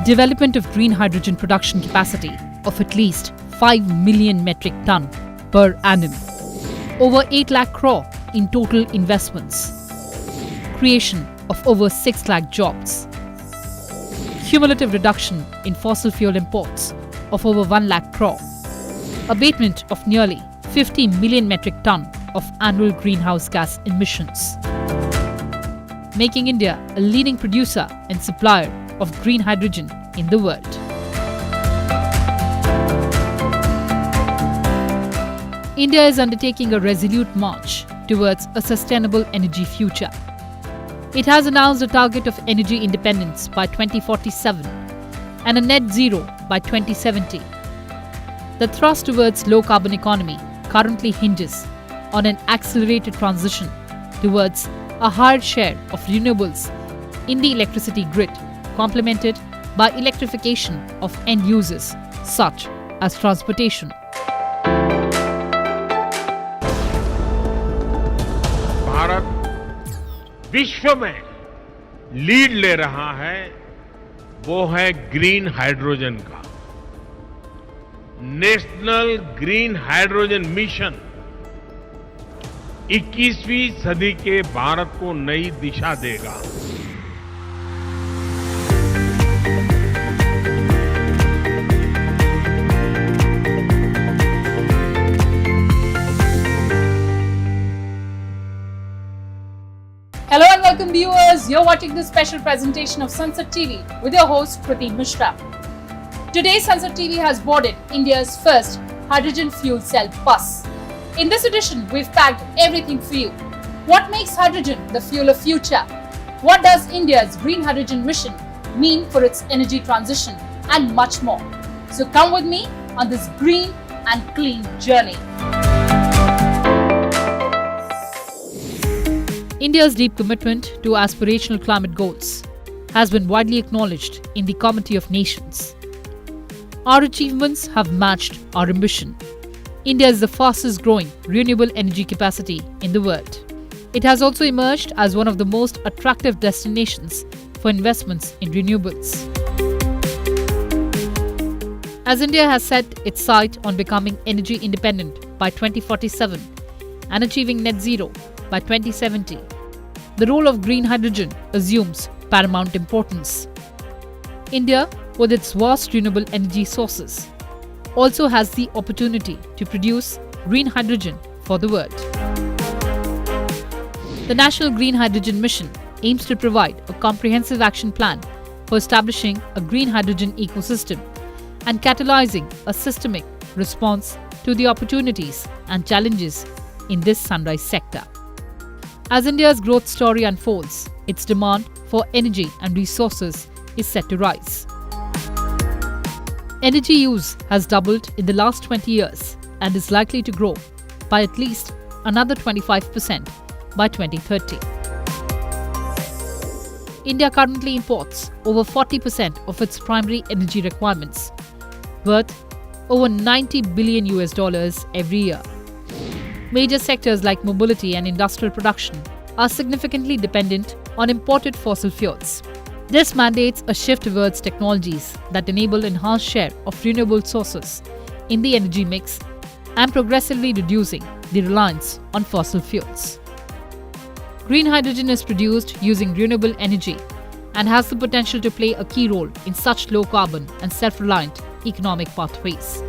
Development of green hydrogen production capacity of at least 5 million metric ton per annum. Over 8 lakh crore in total investments. Creation of over 6 lakh jobs. Cumulative reduction in fossil fuel imports of over 1 lakh crore. Abatement of nearly 50 million metric ton of annual greenhouse gas emissions. Making India a leading producer and supplier of green hydrogen in the world. India is undertaking a resolute march towards a sustainable energy future. It has announced a target of energy independence by 2047 and a net zero by 2070. The thrust towards low-carbon economy currently hinges on an accelerated transition towards a higher share of renewables in the electricity grid, complemented by electrification of end users such as transportation. Bharat विश्व में lead ले रहा है, वो है green hydrogen का। National green hydrogen mission 21वीं सदी के भारत को नई दिशा देगा। Hello and welcome viewers, you're watching this special presentation of Sansad TV with your host Kriti Mishra. Today Sansad TV has boarded India's first hydrogen fuel cell bus. In this edition, we've packed everything for you. What makes hydrogen the fuel of future? What does India's green hydrogen mission mean for its energy transition? And much more. So come with me on this green and clean journey. India's deep commitment to aspirational climate goals has been widely acknowledged in the Committee of Nations. Our achievements have matched our ambition. India is the fastest growing renewable energy capacity in the world. It has also emerged as one of the most attractive destinations for investments in renewables. As India has set its sight on becoming energy independent by 2047 and achieving net zero by 2070, the role of green hydrogen assumes paramount importance. India, with its vast renewable energy sources, also has the opportunity to produce green hydrogen for the world. The National Green Hydrogen Mission aims to provide a comprehensive action plan for establishing a green hydrogen ecosystem and catalyzing a systemic response to the opportunities and challenges in this sunrise sector. As India's growth story unfolds, its demand for energy and resources is set to rise. Energy use has doubled in the last 20 years and is likely to grow by at least another 25% by 2030. India currently imports over 40% of its primary energy requirements, worth over $90 billion every year. Major sectors like mobility and industrial production are significantly dependent on imported fossil fuels. This mandates a shift towards technologies that enable enhanced share of renewable sources in the energy mix and progressively reducing the reliance on fossil fuels. Green hydrogen is produced using renewable energy and has the potential to play a key role in such low carbon and self-reliant economic pathways.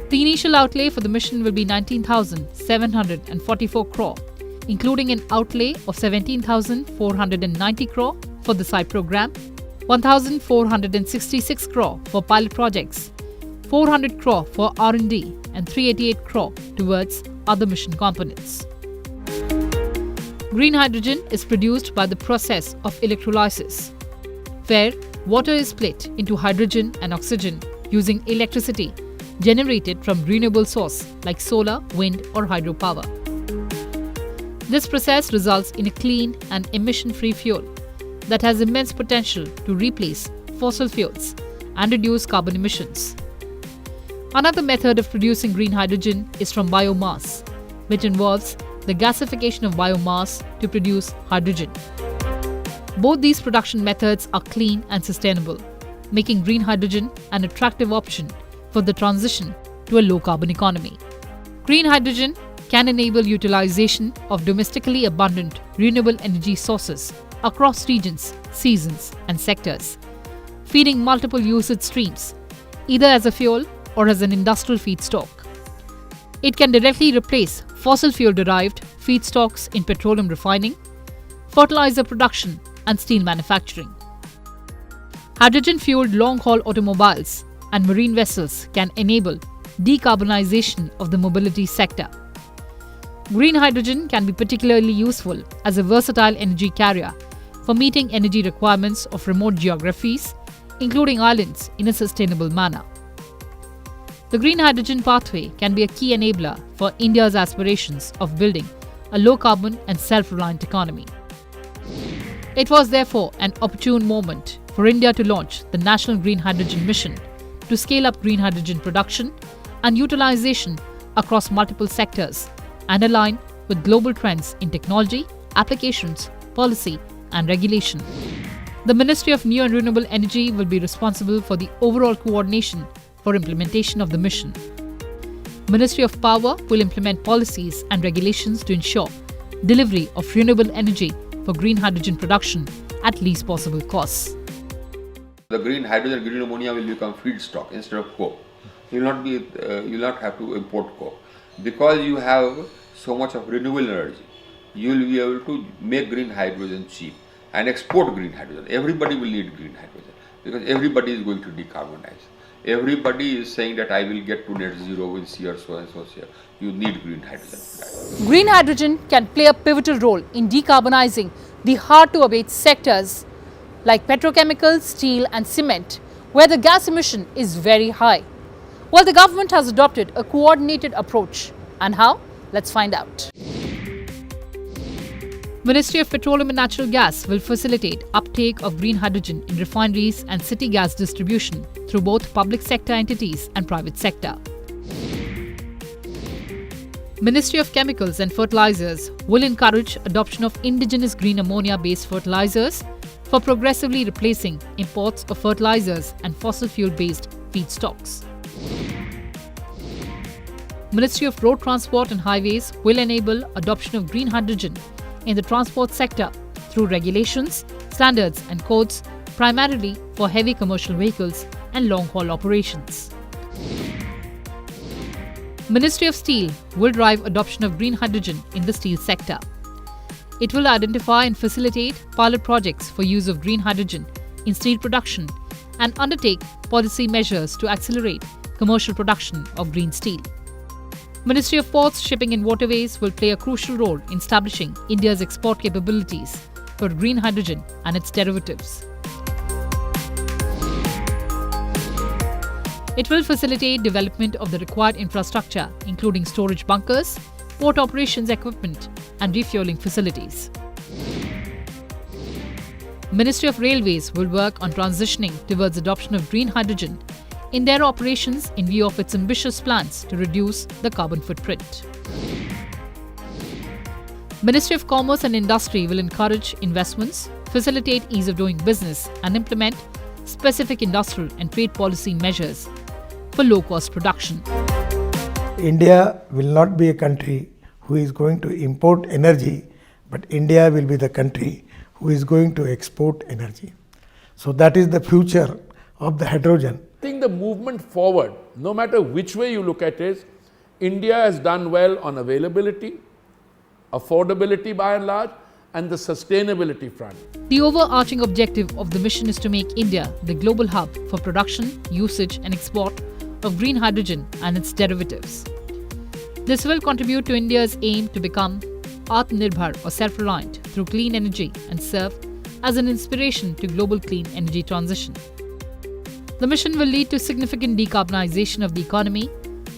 The initial outlay for the mission will be 19,744 crore, including an outlay of 17,490 crore for the SAI program, 1,466 crore for pilot projects, 400 crore for R&D and 388 crore towards other mission components. Green hydrogen is produced by the process of electrolysis, where water is split into hydrogen and oxygen using electricity generated from renewable source like solar, wind or hydropower. This process results in a clean and emission-free fuel that has immense potential to replace fossil fuels and reduce carbon emissions. Another method of producing green hydrogen is from biomass, which involves the gasification of biomass to produce hydrogen. Both these production methods are clean and sustainable, making green hydrogen an attractive option for the transition to a low-carbon economy. Green hydrogen can enable utilization of domestically abundant renewable energy sources across regions, seasons, and sectors, feeding multiple usage streams, either as a fuel or as an industrial feedstock. It can directly replace fossil fuel-derived feedstocks in petroleum refining, fertilizer production, and steel manufacturing. Hydrogen-fueled long-haul automobiles and marine vessels can enable decarbonization of the mobility sector. Green hydrogen can be particularly useful as a versatile energy carrier for meeting energy requirements of remote geographies, including islands, in a sustainable manner. The green hydrogen pathway can be a key enabler for India's aspirations of building a low-carbon and self-reliant economy. It was therefore an opportune moment for India to launch the National Green Hydrogen Mission to scale up green hydrogen production and utilization across multiple sectors and align with global trends in technology, applications, policy, and regulation. The Ministry of New and Renewable Energy will be responsible for the overall coordination for implementation of the mission. Ministry of Power will implement policies and regulations to ensure delivery of renewable energy for green hydrogen production at least possible costs. The green hydrogen, green ammonia will become feedstock instead of coke. You will not have to import coke because you have so much of renewable energy. You will be able to make green hydrogen cheap and export green hydrogen. Everybody will need green hydrogen because everybody is going to decarbonize. Everybody is saying that I will get to net zero in year so and so year. You need green hydrogen for that. Green hydrogen can play a pivotal role in decarbonizing the hard-to-abate sectors like petrochemicals, steel and cement, where the gas emission is very high. Well, the government has adopted a coordinated approach. And how? Let's find out. Ministry of Petroleum and Natural Gas will facilitate uptake of green hydrogen in refineries and city gas distribution through both public sector entities and private sector. Ministry of Chemicals and Fertilizers will encourage adoption of indigenous green ammonia-based fertilizers for progressively replacing imports of fertilizers and fossil fuel-based feedstocks. Ministry of Road Transport and Highways will enable adoption of green hydrogen in the transport sector through regulations, standards and codes primarily for heavy commercial vehicles and long-haul operations. Ministry of Steel will drive adoption of green hydrogen in the steel sector. It will identify and facilitate pilot projects for use of green hydrogen in steel production and undertake policy measures to accelerate commercial production of green steel. Ministry of Ports, Shipping and Waterways will play a crucial role in establishing India's export capabilities for green hydrogen and its derivatives. It will facilitate development of the required infrastructure, including storage bunkers, port operations equipment, and refueling facilities. Ministry of Railways will work on transitioning towards adoption of green hydrogen in their operations in view of its ambitious plans to reduce the carbon footprint. Ministry of Commerce and Industry will encourage investments, facilitate ease of doing business, and implement specific industrial and trade policy measures for low-cost production. India will not be a country who is going to import energy, but India will be the country who is going to export energy. So that is the future of the hydrogen. I think the movement forward, no matter which way you look at it, India has done well on availability, affordability by and large, and the sustainability front. The overarching objective of the mission is to make India the global hub for production, usage and export of green hydrogen and its derivatives. This will contribute to India's aim to become Atmanirbhar or self-reliant through clean energy and serve as an inspiration to global clean energy transition. The mission will lead to significant decarbonization of the economy,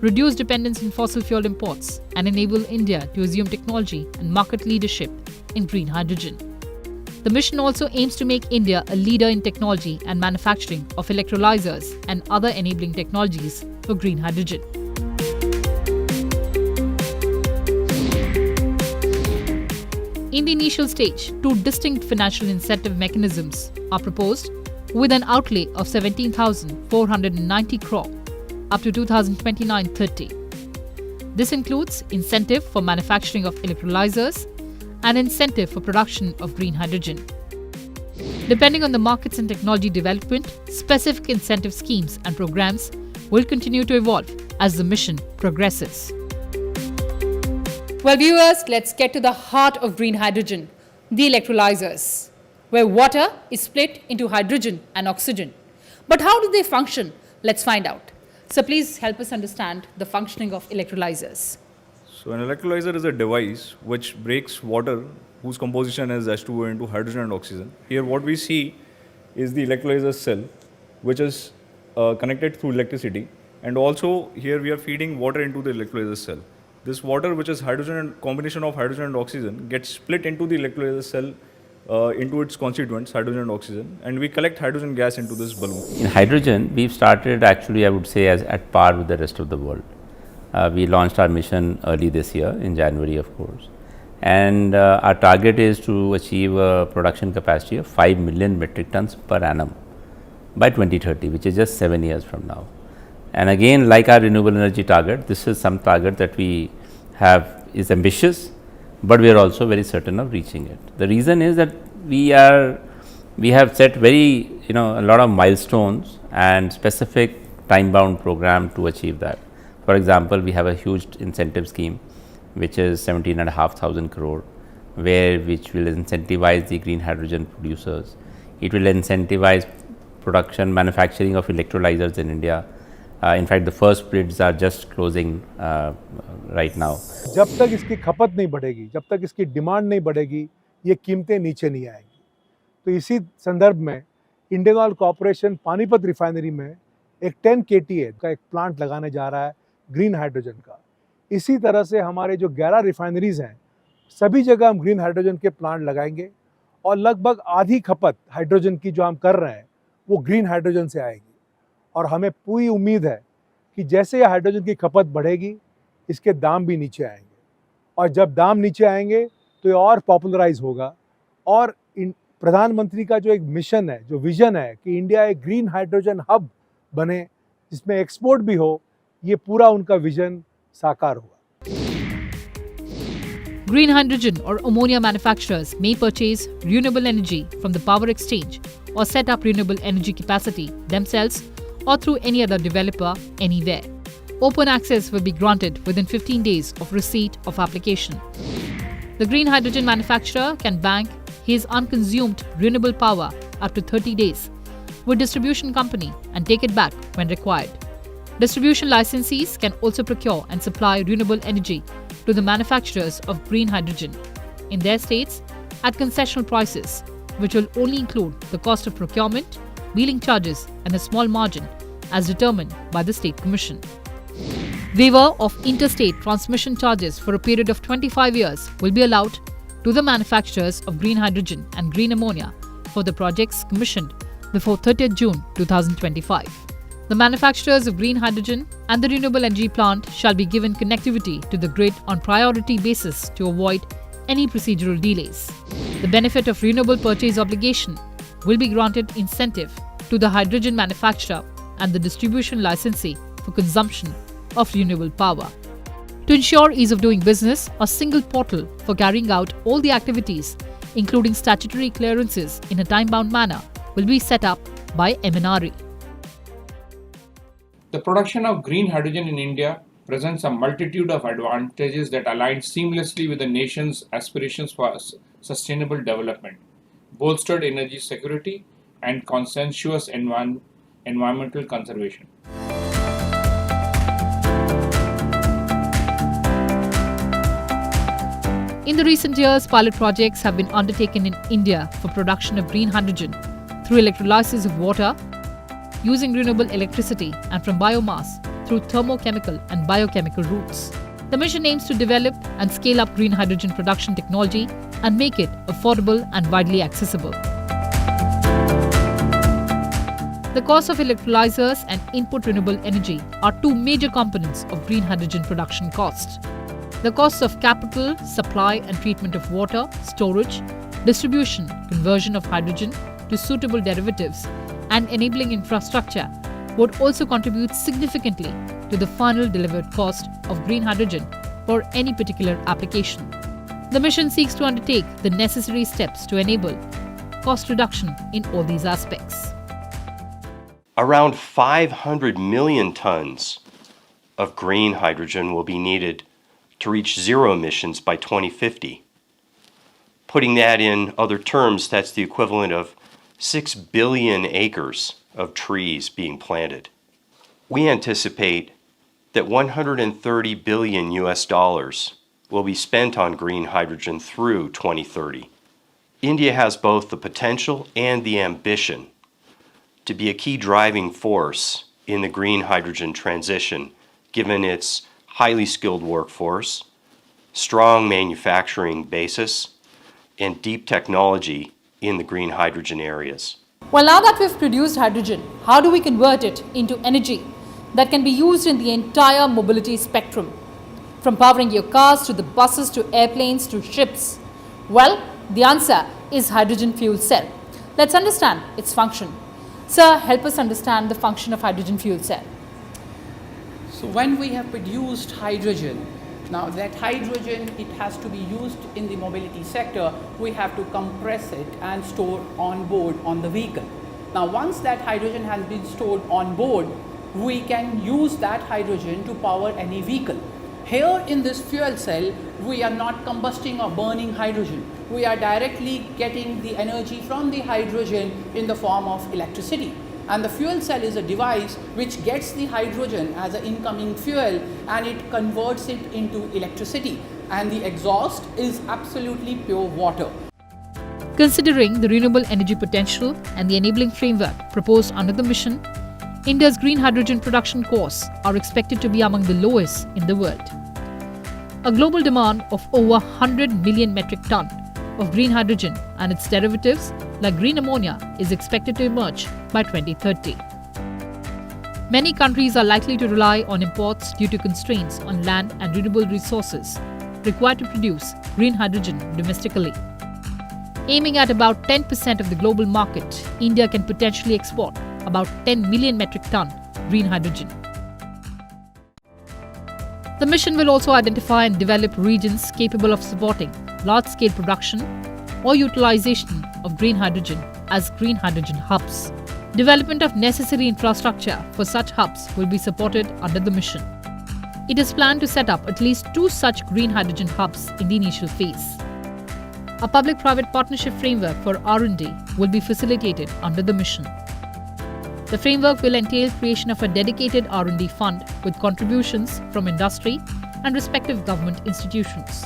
reduce dependence on fossil fuel imports, and enable India to assume technology and market leadership in green hydrogen. The mission also aims to make India a leader in technology and manufacturing of electrolyzers and other enabling technologies for green hydrogen. In the initial stage, two distinct financial incentive mechanisms are proposed with an outlay of 17,490 crore up to 2029-30. This includes incentive for manufacturing of electrolyzers and incentive for production of green hydrogen. Depending on the markets and technology development, specific incentive schemes and programs will continue to evolve as the mission progresses. Well, viewers, let's get to the heart of green hydrogen, the electrolyzers, where water is split into hydrogen and oxygen. But how do they function? Let's find out. So please help us understand the functioning of electrolyzers. So an electrolyzer is a device which breaks water whose composition is H2O into hydrogen and oxygen. Here what we see is the electrolyzer cell, which is connected through electricity, and also here we are feeding water into the electrolyzer cell. This water, which is hydrogen and combination of hydrogen and oxygen, gets split into the electrolyzer cell into its constituents, hydrogen and oxygen, and we collect hydrogen gas into this balloon. In hydrogen, we've started actually, I would say, as at par with the rest of the world. We launched our mission early this year, in January, of course. And our target is to achieve a production capacity of 5 million metric tons per annum by 2030, which is just 7 years from now. And again, like our renewable energy target, this is some target that we have is ambitious, but we are also very certain of reaching it. The reason is that we have set very, a lot of milestones and specific time-bound program to achieve that. For example, we have a huge incentive scheme, which is 17,500 crore, which will incentivize the green hydrogen producers. It will incentivize production, manufacturing of electrolyzers in India. In fact, the first bids are just closing right now. जब तक इसकी खपत नहीं बढ़ेगी, जब तक इसकी demand नहीं बढ़ेगी, ये कीमतें नीचे नहीं आएंगी। तो इसी संदर्भ में Indian oil corporation Panipat refinery में एक 10 KTA का एक प्लांट लगाने जा रहा है ग्रीन हाइड्रोजन का। इसी तरह से हमारे जो 11 रिफाइनरीज हैं, सभी जगह हम ग्रीन हाइड्रोजन के प्लांट लगाएंगे और लगभग आधी खपत हाइड्रोजन की जो हम कर रहे हैं वो ग्रीन हाइड्रोजन से आएगी। और हमें पूरी उम्मीद है कि जैसे हाइड्रोजन की खपत बढ़ेगी, इसके दाम भी नीचे आएंगे, और जब दाम नीचे आएंगे तो ये और पॉपुलराइज होगा। और प्रधानमंत्री का जो एक मिशन है, जो विजन है कि इंडिया एक ग्रीन हाइड्रोजन हब बने जिसमें एक्सपोर्ट भी हो, ये पूरा उनका विजन साकार होगा। Green hydrogen or ammonia manufacturers may purchase renewable energy from the power exchange or set up renewable energy capacity themselves or through any other developer anywhere. Open access will be granted within 15 days of receipt of application. The green hydrogen manufacturer can bank his unconsumed renewable power up to 30 days with distribution company and take it back when required. Distribution licensees can also procure and supply renewable energy to the manufacturers of green hydrogen in their states at concessional prices, which will only include the cost of procurement, wheeling charges and a small margin as determined by the State Commission. Waiver of interstate transmission charges for a period of 25 years will be allowed to the manufacturers of green hydrogen and green ammonia for the projects commissioned before 30th June 2025. The manufacturers of green hydrogen and the renewable energy plant shall be given connectivity to the grid on priority basis to avoid any procedural delays. The benefit of renewable purchase obligation will be granted incentive to the hydrogen manufacturer and the distribution licensee for consumption of renewable power. To ensure ease of doing business, a single portal for carrying out all the activities, including statutory clearances in a time-bound manner, will be set up by MNRE. The production of green hydrogen in India presents a multitude of advantages that align seamlessly with the nation's aspirations for sustainable development, bolstered energy security, and consensuous environmental conservation. In the recent years, pilot projects have been undertaken in India for production of green hydrogen through electrolysis of water, using renewable electricity, and from biomass through thermochemical and biochemical routes. The mission aims to develop and scale up green hydrogen production technology and make it affordable and widely accessible. The cost of electrolyzers and input renewable energy are two major components of green hydrogen production cost. The costs of capital, supply and treatment of water, storage, distribution, conversion of hydrogen to suitable derivatives, and enabling infrastructure would also contribute significantly to the final delivered cost of green hydrogen for any particular application. The mission seeks to undertake the necessary steps to enable cost reduction in all these aspects. Around 500 million tons of green hydrogen will be needed to reach zero emissions by 2050. Putting that in other terms, that's the equivalent of 6 billion acres of trees being planted. We anticipate that 130 billion US dollars will be spent on green hydrogen through 2030. India has both the potential and the ambition to be a key driving force in the green hydrogen transition, given its highly skilled workforce, strong manufacturing basis, and deep technology in the green hydrogen areas. Well, now that we've produced hydrogen, how do we convert it into energy that can be used in the entire mobility spectrum? From powering your cars to the buses to airplanes to ships? Well, the answer is hydrogen fuel cell. Let's understand its function. Sir, help us understand the function of hydrogen fuel cell. So when we have produced hydrogen, now that hydrogen, it has to be used in the mobility sector, we have to compress it and store on board on the vehicle. Now once that hydrogen has been stored on board, we can use that hydrogen to power any vehicle. Here in this fuel cell, we are not combusting or burning hydrogen. We are directly getting the energy from the hydrogen in the form of electricity. And the fuel cell is a device which gets the hydrogen as an incoming fuel and it converts it into electricity. And the exhaust is absolutely pure water. Considering the renewable energy potential and the enabling framework proposed under the mission, India's green hydrogen production costs are expected to be among the lowest in the world. A global demand of over 100 million metric ton of green hydrogen and its derivatives like green ammonia is expected to emerge by 2030. Many countries are likely to rely on imports due to constraints on land and renewable resources required to produce green hydrogen domestically. Aiming at about 10% of the global market, India can potentially export about 10 million metric ton green hydrogen. The mission will also identify and develop regions capable of supporting large-scale production or utilization of green hydrogen as green hydrogen hubs. Development of necessary infrastructure for such hubs will be supported under the mission. It is planned to set up at least 2 such green hydrogen hubs in the initial phase. A public-private partnership framework for R&D will be facilitated under the mission. The framework will entail creation of a dedicated R&D fund with contributions from industry and respective government institutions.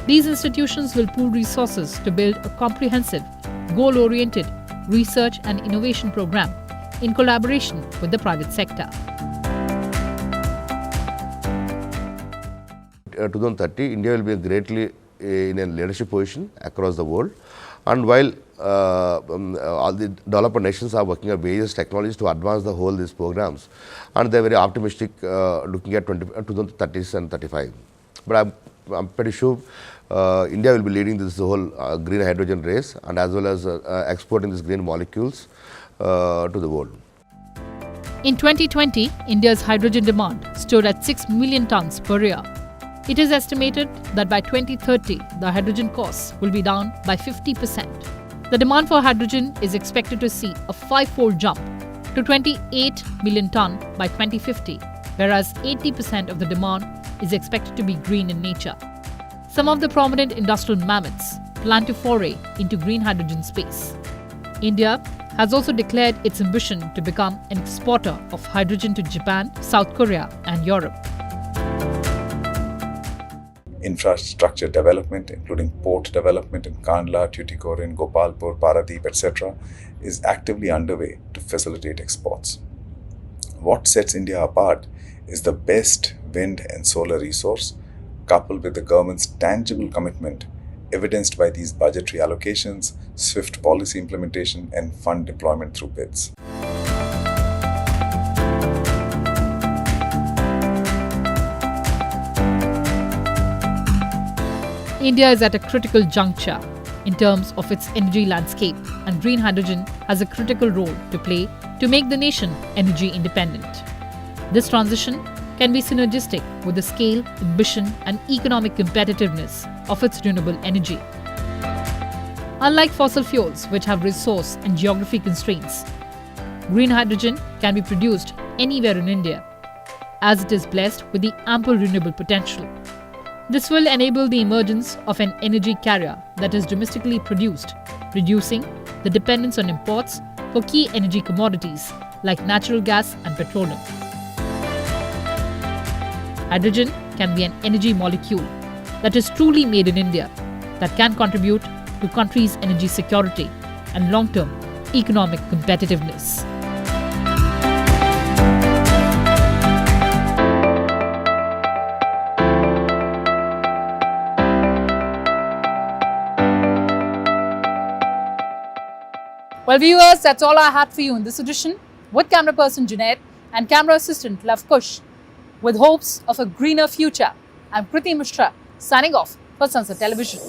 These institutions will pool resources to build a comprehensive, goal-oriented research and innovation program in collaboration with the private sector. 2030, India will be greatly in a leadership position across the world. And while all the developer nations are working on various technologies to advance the whole these programs, and they're very optimistic looking at 2030s and 35. But I'm pretty sure India will be leading this whole green hydrogen race and as well as exporting these green molecules to the world. In 2020, India's hydrogen demand stood at 6 million tons per year. It is estimated that by 2030, the hydrogen costs will be down by 50%. The demand for hydrogen is expected to see a 5-fold jump to 28 million ton by 2050, whereas 80% of the demand is expected to be green in nature. Some of the prominent industrial mammoths plan to foray into green hydrogen space. India has also declared its ambition to become an exporter of hydrogen to Japan, South Korea, and Europe. Infrastructure development, including port development in Kandla, Tuticorin, Gopalpur, Paradeep, etc., is actively underway to facilitate exports. What sets India apart is the best wind and solar resource, coupled with the government's tangible commitment, evidenced by these budgetary allocations, swift policy implementation, and fund deployment through bids. India is at a critical juncture in terms of its energy landscape, and green hydrogen has a critical role to play to make the nation energy independent. This transition can be synergistic with the scale, ambition, and economic competitiveness of its renewable energy. Unlike fossil fuels, which have resource and geography constraints, green hydrogen can be produced anywhere in India, as it is blessed with the ample renewable potential. This will enable the emergence of an energy carrier that is domestically produced, reducing the dependence on imports for key energy commodities like natural gas and petroleum. Hydrogen can be an energy molecule that is truly made in India, that can contribute to country's energy security and long-term economic competitiveness. Well, viewers, that's all I had for you in this edition, with camera person Junaid and camera assistant Lavkush. With hopes of a greener future, I'm Kriti Mishra, signing off for Sansad Television.